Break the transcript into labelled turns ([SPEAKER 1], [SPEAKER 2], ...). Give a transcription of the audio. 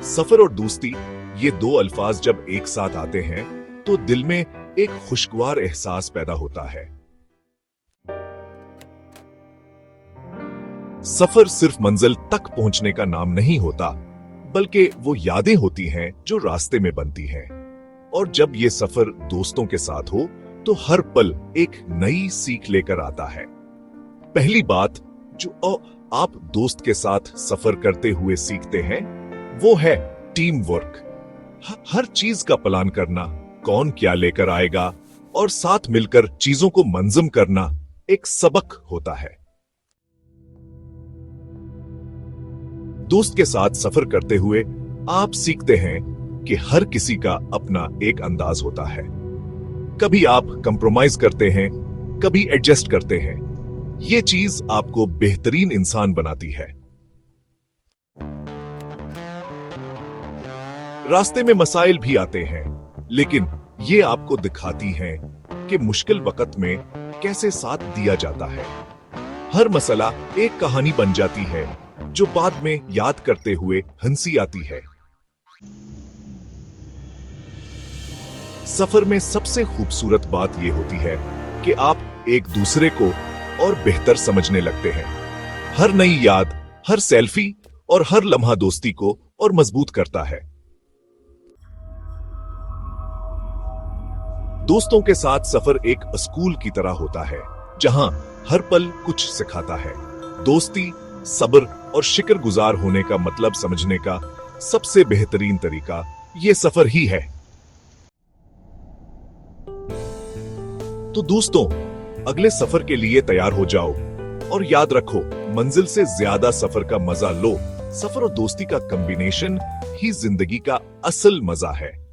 [SPEAKER 1] सफर और दोस्ती, ये दो अल्फाज जब एक साथ आते हैं तो दिल में एक खुशगवार एहसास पैदा होता है। सफर सिर्फ मंजिल तक पहुंचने का नाम नहीं होता, बल्कि वो यादें होती हैं जो रास्ते में बनती हैं। और जब ये सफर दोस्तों के साथ हो तो हर पल एक नई सीख लेकर आता है। पहली बात जो आप दोस्त के साथ सफर करते हुए सीखते हैं वो है टीम वर्क। हर चीज का प्लान करना, कौन क्या लेकर आएगा और साथ मिलकर चीजों को मंजम करना एक सबक होता है। दोस्त के साथ सफर करते हुए आप सीखते हैं कि हर किसी का अपना एक अंदाज होता है। कभी आप कंप्रोमाइज करते हैं, कभी एडजस्ट करते हैं। ये चीज आपको बेहतरीन इंसान बनाती है। रास्ते में मसाइल भी आते हैं, लेकिन ये आपको दिखाती हैं कि मुश्किल वक्त में कैसे साथ दिया जाता है। हर मसला एक कहानी बन जाती है जो बाद में याद करते हुए हंसी आती है। सफर में सबसे खूबसूरत बात यह होती है कि आप एक दूसरे को और बेहतर समझने लगते हैं। हर नई याद, हर सेल्फी और हर लम्हा दोस्ती को और मजबूत करता है। दोस्तों के साथ सफर एक स्कूल की तरह होता है, जहां हर पल कुछ सिखाता है। दोस्ती, सब्र और शुक्रगुजार होने का मतलब समझने का सबसे बेहतरीन तरीका ये सफर ही है। तो दोस्तों, अगले सफर के लिए तैयार हो जाओ और याद रखो, मंजिल से ज्यादा सफर का मजा लो। सफर और दोस्ती का कॉम्बिनेशन ही जिंदगी का असल मजा है।